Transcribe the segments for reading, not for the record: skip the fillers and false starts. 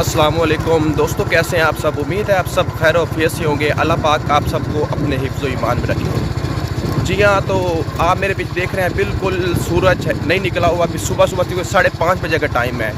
अस्सलामुअलैकुम दोस्तों, कैसे हैं आप सब। उम्मीद है आप सब खैर वफियत से होंगे। अल्लाह पाक आप सबको अपने हिफ्ज़ व ईमान में रखे। जी हाँ, तो आप मेरे पीछे देख रहे हैं बिल्कुल सूरज नहीं निकला हुआ। अभी सुबह सुबह 5:30 बजे का टाइम है।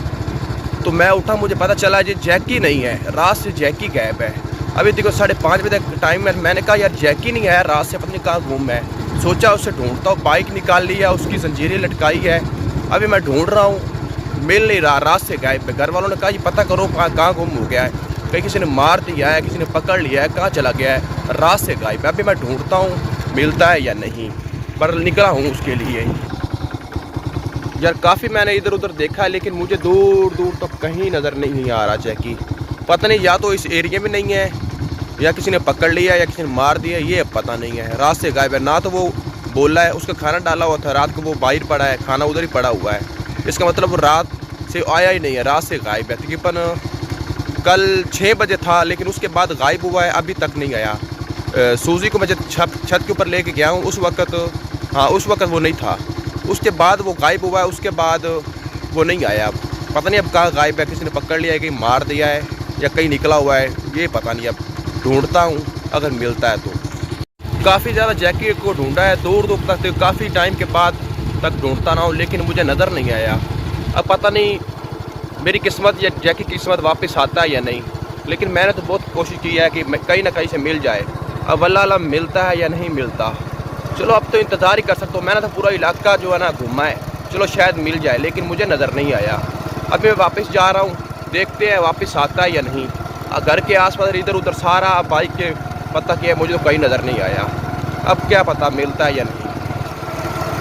तो मैं उठा, मुझे पता चला जी जैकी नहीं है, रात से जैकी गायब है। अभी देखो 5:30 बजे का टाइम है। मैंने कहा यार जैकी नहीं है, रात से पता नहीं कहाँ गुम है। सोचा उसे ढूंढता हूँ, बाइक निकाल ली है, उसकी जंजीरें लटकाई है। अभी मैं ढूंढ रहा हूँ, मिल नहीं रहा, रात से गायब है। घर वालों ने कहा ये पता करो कहाँ गुम हो गया है, कहीं किसी ने मार दिया है, किसी ने पकड़ लिया है, कहाँ चला गया है, रात से गायब है। अभी मैं ढूंढता हूँ मिलता है या नहीं, पर निकला हूँ उसके लिए। यार काफ़ी मैंने इधर उधर देखा है, लेकिन मुझे दूर दूर तक कहीं नज़र नहीं आ रहा जैकी। पता नहीं या तो इस एरिया में नहीं है, या किसी ने पकड़ लिया, या किसी ने मार दिया, ये पता नहीं है। रात से गायब है। ना तो वो बोला है, उसका खाना डाला हुआ था, रात को वो बाहर पड़ा है, खाना उधर ही पड़ा हुआ है। इसका मतलब वो रात से आया ही नहीं है, रात से गायब है। तकरीबन कल 6 बजे था, लेकिन उसके बाद गायब हुआ है, अभी तक नहीं आया। सूजी को मैं जब छत के ऊपर लेके गया हूँ उस वक्त वो नहीं था। उसके बाद वो गायब हुआ है, उसके बाद वो नहीं आया। पता नहीं अब कहाँ गायब है, किसी ने पकड़ लिया है, कहीं मार दिया है, या कहीं निकला हुआ है, ये पता नहीं। अब ढूंढता हूँ, अगर मिलता है तो। काफ़ी ज़्यादा जैकी को ढूंढा है, दूर दूर तक, काफ़ी टाइम के बाद तक ढूंढता रहा हूँ, लेकिन मुझे नज़र नहीं आया। अब पता नहीं मेरी किस्मत या जैकी की किस्मत वापस आता है या नहीं, लेकिन मैंने तो बहुत कोशिश की है कि कहीं ना कहीं से मिल जाए। अब अल्लाह मिलता है या नहीं मिलता, चलो अब तो इंतज़ार ही कर सकता हूँ। मैंने तो पूरा इलाका जो है ना घूमा है, चलो शायद मिल जाए, लेकिन मुझे नज़र नहीं आया। अभी मैं वापस जा रहा हूँ, देखते हैं वापस आता है या नहीं। घर के आसपास इधर उधर सारा बाइक के पता किया, मुझे तो कहीं नज़र नहीं आया। अब क्या पता मिलता है या नहीं।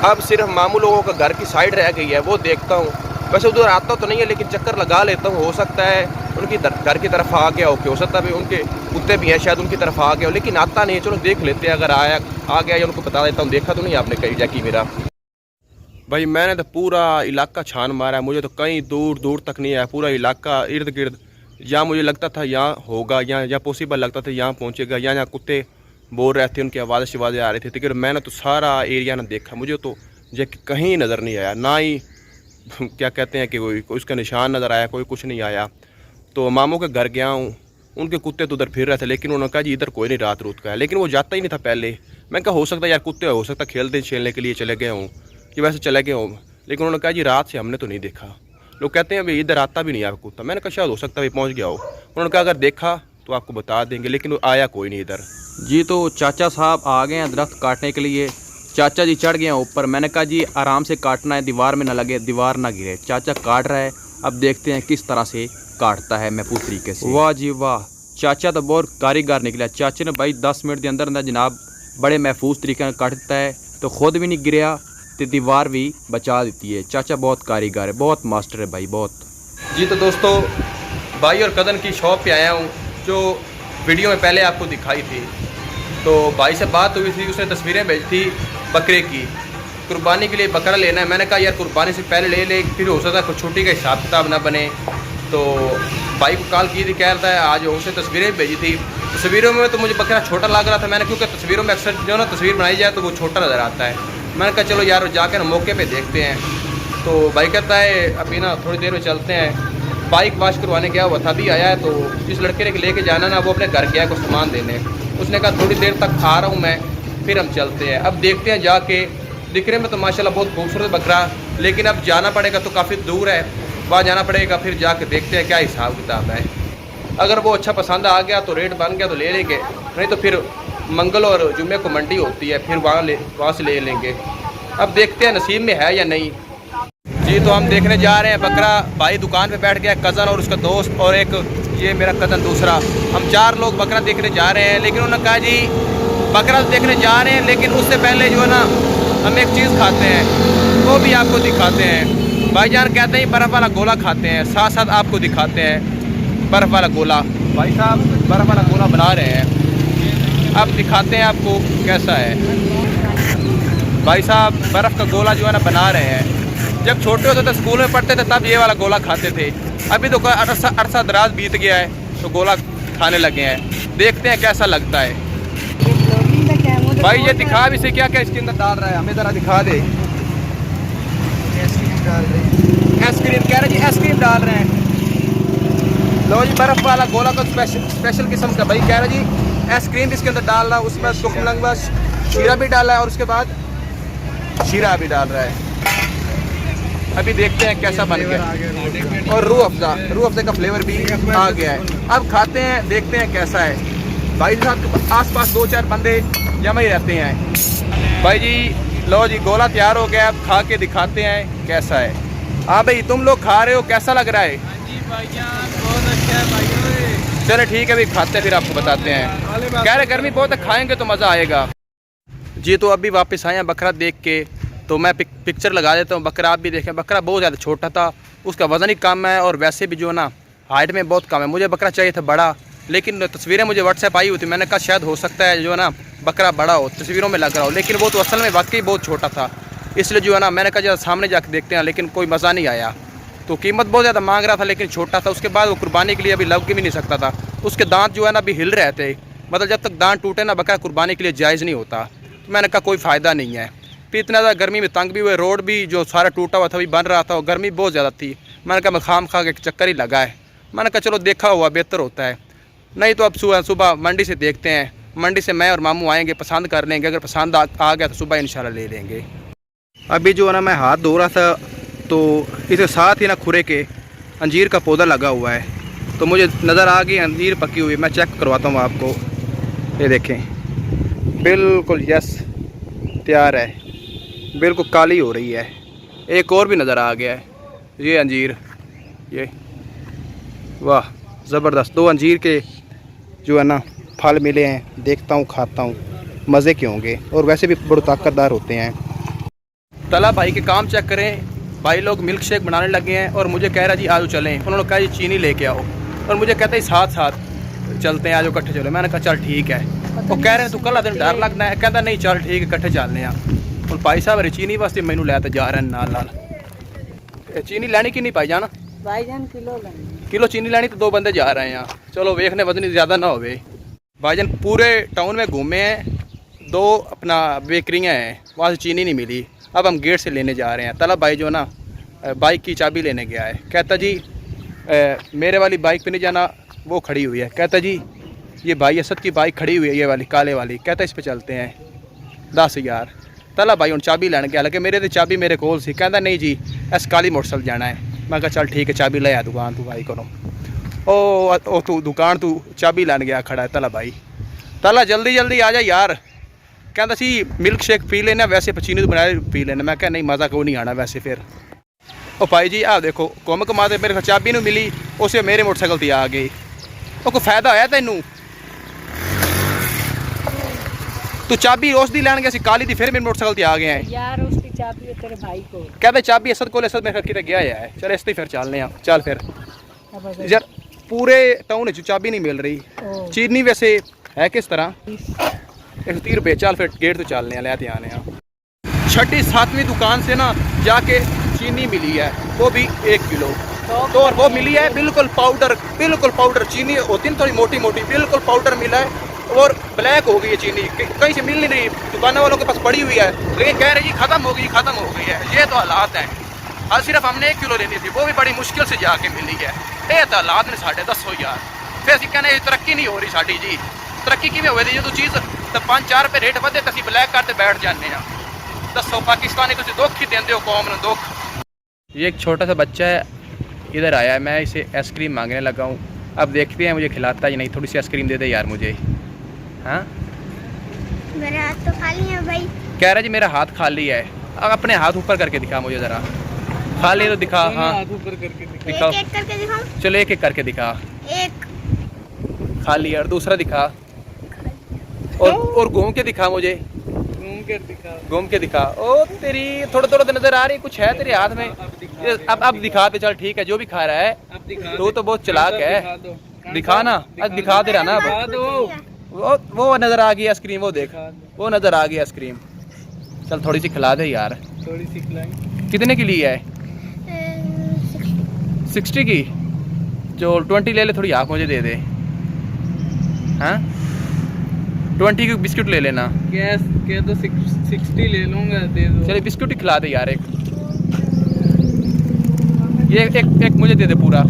अब सिर्फ मामू लोगों का घर की साइड रह गई है, वो देखता हूँ। वैसे उधर आता तो नहीं है, लेकिन चक्कर लगा लेता हूँ। हो सकता है उनकी घर की तरफ आ गया हो, हो सकता है उनके कुत्ते भी हैं, शायद उनकी तरफ आ गया हो, लेकिन आता नहीं है। चलो देख लेते हैं, अगर आ गया या उनको बता देता हूँ। देखा तो नहीं आपने कहीं जैकी मेरा? भाई मैंने तो पूरा इलाका छान मारा है, मुझे तो कहीं दूर दूर तक नहीं आया। पूरा इलाका इर्द गिर्द, यहाँ मुझे लगता था यहाँ होगा, यहाँ पॉसिबल लगता था यहाँ पहुँचेगा, यहाँ कुत्ते बोल रहे थे, उनकी आवाज़ शिवाज़ें आ रही थी। लेकिन मैंने तो सारा एरिया ना देखा, मुझे तो जैकी कहीं नज़र नहीं आया। ना ही क्या कहते हैं कि कोई उसका निशान नज़र आया, कोई कुछ नहीं आया। तो मामू के घर गया हूँ, उनके कुत्ते तो उधर फिर रहे थे, लेकिन उन्होंने कहा जी इधर कोई नहीं रात रूत का है। लेकिन वो जाता ही नहीं था पहले। मैं कहा हो सकता है यार कुत्ते हो सकता खेलने खेलने के लिए चले गए हों, कि वैसे चले गए हों। लेकिन उन्होंने कहा जी रात से हमने तो नहीं देखा। लोग कहते हैं भाई इधर आता भी नहीं आपका कुत्ता। मैंने कहा शायद हो सकता है पहुँच गया हो। उन्होंने कहा अगर देखा तो आपको बता देंगे, लेकिन वो आया कोई नहीं इधर। जी तो चाचा साहब आ गए हैं दरख्त काटने के लिए। चाचा जी चढ़ गए हैं ऊपर। मैंने कहा जी आराम से काटना है, दीवार में ना लगे, दीवार ना गिरे। चाचा काट रहा है, अब देखते हैं किस तरह से काटता है महफूज तरीके से। वाह जी वाह, चाचा तो बहुत कारीगर निकला। चाचा ने भाई 10 मिनट के अंदर जनाब बड़े महफूज तरीके से काटता है, तो खुद भी नहीं गिरा तो दीवार भी बचा देती है। चाचा बहुत कारीगर है, बहुत मास्टर है भाई, बहुत। जी तो दोस्तों, भाई और कदन की शॉप पे आया हूँ, जो वीडियो में पहले आपको दिखाई थी। तो भाई से बात हुई थी, उसने तस्वीरें भेजी थी बकरे की। कुर्बानी के लिए बकरा लेना है। मैंने कहा यार कुर्बानी से पहले ले ले, फिर हो सकता है कुछ छुट्टी का हिसाब किताब ना बने। तो भाई को कॉल की थी, कह रहा है आज उसने तस्वीरें भेजी थी। तस्वीरों में तो मुझे बकरा छोटा लग रहा था। मैंने क्योंकि तस्वीरों में अक्सर जो ना तस्वीर बनाई जाए तो वो छोटा नज़र आता है। मैंने कहा चलो यार जाकर मौके पे देखते हैं। तो भाई कहता है अभी ना थोड़ी देर में चलते हैं। बाइक वाश करवाने गया हुआ था, अभी आया है। तो जिस लड़के ने लेके जाना ना, वो अपने घर गया है कुछ सामान देने। उसने कहा थोड़ी देर तक आ रहा हूँ मैं, फिर हम चलते हैं। अब देखते हैं जाके। दिखने में तो माशाल्लाह बहुत खूबसूरत बकरा, लेकिन अब जाना पड़ेगा, तो काफ़ी दूर है, वहाँ जाना पड़ेगा। फिर जाके देखते हैं क्या हिसाब किताब है। अगर वो अच्छा पसंद आ गया तो रेट बन गया तो ले लेंगे, नहीं तो फिर मंगल और जुम्मे को मंडी होती है, फिर वहाँ से ले लेंगे। अब देखते हैं नसीब में है या नहीं। जी तो हम देखने जा रहे हैं बकरा। भाई दुकान पे बैठ गया, कज़न और उसका दोस्त, और एक ये मेरा कज़न दूसरा। हम 4 लोग बकरा देखने जा रहे हैं। लेकिन उन्होंने कहा जी बकरा तो देखने जा रहे हैं, लेकिन उससे पहले जो है ना हम एक चीज़ खाते हैं, वो भी आपको दिखाते हैं। भाईजान कहते हैं बर्फ़ वाला गोला खाते हैं, साथ साथ आपको दिखाते हैं बर्फ़ वाला गोला। भाई साहब बर्फ़ वाला गोला बना रहे हैं, अब दिखाते हैं आपको कैसा है। भाई साहब बर्फ़ का गोला जो है ना बना रहे हैं। जब छोटे होते थे स्कूल में पढ़ते थे तब ये वाला गोला खाते थे। अभी तो अरसा दराज बीत गया है, तो गोला खाने लगे हैं। देखते हैं कैसा लगता है। भाई ये दिखा भी से क्या क्या इसके अंदर डाल रहा है, हमें ज़रा दिखा दे। आइसक्रीम कह रहे जी, आइसक्रीम डाल रहे हैं। लो जी बर्फ़ वाला गोला तो स्पेशल किस्म का भाई कह रहा जी आइसक्रीम इसके अंदर डाल रहा है, उसमें शीरा भी डाला है और उसके बाद शीरा भी डाल रहा है। अभी देखते हैं कैसा बन गया। और रूह अफ़ज़ा का फ्लेवर भी आ गया है। अब खाते हैं, देखते हैं कैसा है। भाई साहब के आस-पास 2-4 बंदे जमा ही रहते हैं। भाई जी लो जी गोला तैयार हो गया, अब खा के दिखाते हैं कैसा है। हाँ भाई तुम लोग खा रहे हो, कैसा लग रहा है? बहुत अच्छा है भाई। चलो ठीक है, अभी खाते हैं फिर आपको बताते हैं। कह रहे गर्मी बहुत है, खाएंगे तो मज़ा आएगा जी। तो अभी वापस आए हैं बकरा देख के, तो मैं पिक्चर लगा देता हूँ। बकरा आप भी देखें, बकरा बहुत ज़्यादा छोटा था, उसका वज़न ही कम है और वैसे भी जो ना हाइट में बहुत कम है। मुझे बकरा चाहिए था बड़ा, लेकिन तस्वीरें मुझे व्हाट्सएप आई हुई थी, मैंने कहा शायद हो सकता है जो है ना बकरा बड़ा हो, तस्वीरों में लग रहा हो, लेकिन वो तो असल में वाकई बहुत छोटा था। इसलिए जो है ना मैंने कहा जरा सामने जाकर देखते हैं, लेकिन कोई मज़ा नहीं आया। तो कीमत बहुत ज़्यादा मांग रहा था, लेकिन छोटा था। उसके बाद वो कुर्बानी के लिए अभी लग के भी नहीं सकता था। उसके दांत जो है ना अभी हिल रहे थे, मतलब जब तक दांत टूटे ना बकरा कुर्बानी के लिए जायज़ नहीं होता। तो मैंने कहा कोई फ़ायदा नहीं है। फिर इतना ज़्यादा गर्मी में तंग भी हुए, रोड भी जो सारा टूटा हुआ था अभी बन रहा था और गर्मी बहुत ज़्यादा थी। मैंने कहा मैं खाम खा के चक्कर ही लगा है। मैंने कहा चलो देखा हुआ बेहतर होता है, नहीं तो अब सुबह मंडी से देखते हैं। मंडी से मैं और मामू आएंगे, पसंद कर लेंगे, अगर पसंद आ गया तो सुबह इंशाल्लाह ले लेंगे। अभी जो है ना मैं हाथ धो रहा था, तो इसके साथ ही ना खुरे के अंजीर का पौधा लगा हुआ है, तो मुझे नज़र आ गई अंजीर पकी हुई। मैं चेक करवाता हूँ आपको, ये देखें बिल्कुल यस तैयार है, बिल्कुल काली हो रही है। एक और भी नज़र आ गया है, ये अंजीर, ये वाह ज़बरदस्त। 2 अंजीर के जो है ना फल मिले हैं, देखता हूँ खाता हूँ, मज़े के होंगे और वैसे भी बड़े ताकतदार होते हैं। तला भाई के काम चेक करें, भाई लोग मिल्क शेक बनाने लगे हैं और मुझे कह रहा जी आजो चलें। उन्होंने कहा जी चीनी लेके आओ और मुझे कहते हैं साथ साथ चलते हैं, आजो इकट्ठे चलो। मैंने कहा चल ठीक है। वो कह रहे हैं तू कल दिन डर लगना है, कहता नहीं चल ठीक है इकट्ठे चलने हैं। और भाई साहब मेरी चीनी वास्ते मैनू लैते जा रहे हैं नाल नाल। चीनी लैनी कि नहीं भाईजान? भाईजान किलो चीनी लैनी, तो 2 बंदे जा रहे हैं। चलो वेखने वजन ज़्यादा ना हो। भाईजान पूरे टाउन में घूमे हैं, 2 अपना बेकरियाँ हैं, वहाँ से चीनी नहीं मिली। अब हम गेट से लेने जा रहे हैं। तला भाई जो ना बाइक की चाबी लेने गया है, कहता जी मेरे वाली बाइक पे नहीं जाना, वो खड़ी हुई है। कहता जी ये भाई असद की बाइक खड़ी हुई है, ये वाली काले वाली, कहता इस पे चलते हैं 10,000। तला भाई हूँ चाबी लैन गया, हालांकि मेरे तो चाबी मेरे कोल सी। कहता नहीं जी इस काली मोटरसाइकिल जाना है। मैं कहा चल ठीक है चाबी ले आ दुकान तू भाई को। ओ तू दुकान तू चाबी लैन गया खड़ा है तला भाई। तला जल्दी जल्दी आ जा यार। कहता सी मिल्क शेक पी लेना, वैसे पचीनी तो बनाए पी लेना। मैं क्या नहीं मज़ा को नहीं आना वैसे। फिर ओ भाई जी आ देखो घुम घुमा दे, मेरे को चाबी नहीं मिली, उसे मेरे मोटरसाइकिल पर आ गई। ਉਹ ਕੋਈ ਫਾਇਦਾ ਹੋਇਆ ਤੈਨੂੰ? तू चाबी रोज दी लैन गया सी काली दी, फिर मेरे मोटरसाइकिल ते आ गया है यार। उसकी चाबी है तेरे भाई को। कहते चाबी असद को, असद मेरे किते गया है। चल इस फिर चलने आ। चल फिर यार पूरे टाउन च चाबी नहीं मिल रही। चीनी वैसे है किस तरह? 130 रुपये। चल फिर गेट तो चलने आ, लेते आने आ। 6ठी 7वीं दुकान से ना जाके चीनी मिली है, वो भी 1 किलो। तो और वो मिली है बिल्कुल पाउडर चीनी होती है थोड़ी मोटी मोटी, बिल्कुल पाउडर मिला है और ब्लैक हो गई है चीनी, कहीं से मिल नहीं रही। दुकानों वालों के पास पड़ी हुई है, लेकिन कह रही ख़त्म हो गई है। ये तो हालात हैं। आज सिर्फ हमने 1 किलो लेनी थी, वो भी बड़ी मुश्किल से जाके मिली है। ये तो हालात ने साढ़े 10 यार। फिर असं कहने तरक्की नहीं हो रही साड़ी जी। तरक्की किमें हो जो चीज़ तो 5-4 रुपये रेट बढ़े तो असं ब्लैक करते बैठ जाने। दसो पाकिस्तानी तुम दुख ही देंगे हो कौम ने, दुख। ये एक छोटा सा बच्चा है, इधर आया है, मैं इसे आइसक्रीम मांगने लगा हूँ। अब देखते हैं मुझे खिलाता ही नहीं। थोड़ी सी आइसक्रीम दे दे यार मुझे। हाँ मेरा हाथ तो खाली है भाई। कह रहा जी मेरा हाथ खाली है। अब अपने हाथ ऊपर करके दिखा मुझे ज़रा। खाली तो दिखा। हाँ हाथ ऊपर करके दिखाओ। एक करके दिखाऊं? चलो एक करके दिखा। एक खाली और दूसरा दिखा। और घूम के दिखा मुझे। घूम के दिखा। ओ तेरी थोड़ा थोड़ा तो नजर आ रही, कुछ है तेरे हाथ में। अब दिखा दे। चल ठीक है, जो भी खा रहा है तू तो बहुत चालाक है। दिखा ना, अब दिखा दे रहा ना। वो नजर आ गई आइसक्रीम, वो देख वो नजर आ गई आइसक्रीम। चल थोड़ी सी खिला दे यार। थोड़ी सी खिलाएं। कितने की ली है? 60 की। जो 20 ले ले, थोड़ी हाफ मुझे दे दे। हाँ 20 की बिस्कुट ले लेना। गैस के तो 60 ले लूँगा, दे दो। चलिए बिस्कुट ही खिला दे यार। एक मुझे दे दे पूरा।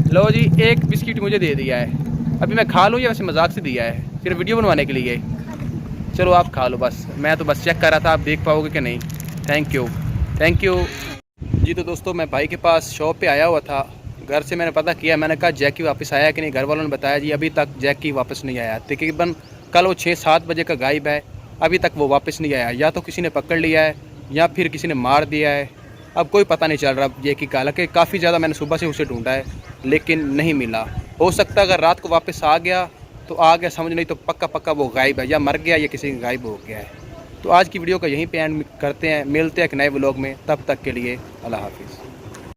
लो जी, एक बिस्किट मुझे दे दिया है। अभी मैं खा लूँ या वैसे मजाक से दिया है, सिर्फ वीडियो बनवाने के लिए? चलो आप खा लो बस, मैं तो बस चेक कर रहा था आप देख पाओगे कि नहीं। थैंक यू, थैंक यू जी। तो दोस्तों मैं भाई के पास शॉप पे आया हुआ था, घर से मैंने पता किया, मैंने कहा जैकी वापस आया कि नहीं। घर वालों ने बताया जी अभी तक जैकी वापस नहीं आया। तकरीबन कल वो 6-7 बजे का गायब है, अभी तक वो वापस नहीं आया। या तो किसी ने पकड़ लिया है या फिर किसी ने मार दिया है, अब कोई पता नहीं चल रहा जैकी का। हालांकि काफ़ी ज़्यादा मैंने सुबह से उसे ढूंढा है लेकिन नहीं मिला। हो सकता है अगर रात को वापस आ गया तो आ गया समझ, नहीं तो पक्का पक्का वो गायब है, या मर गया या किसी का गायब हो गया है। तो आज की वीडियो का यहीं पे एंड करते हैं, मिलते हैं एक नए व्लॉग में। तब तक के लिए अल्लाह हाफिज़।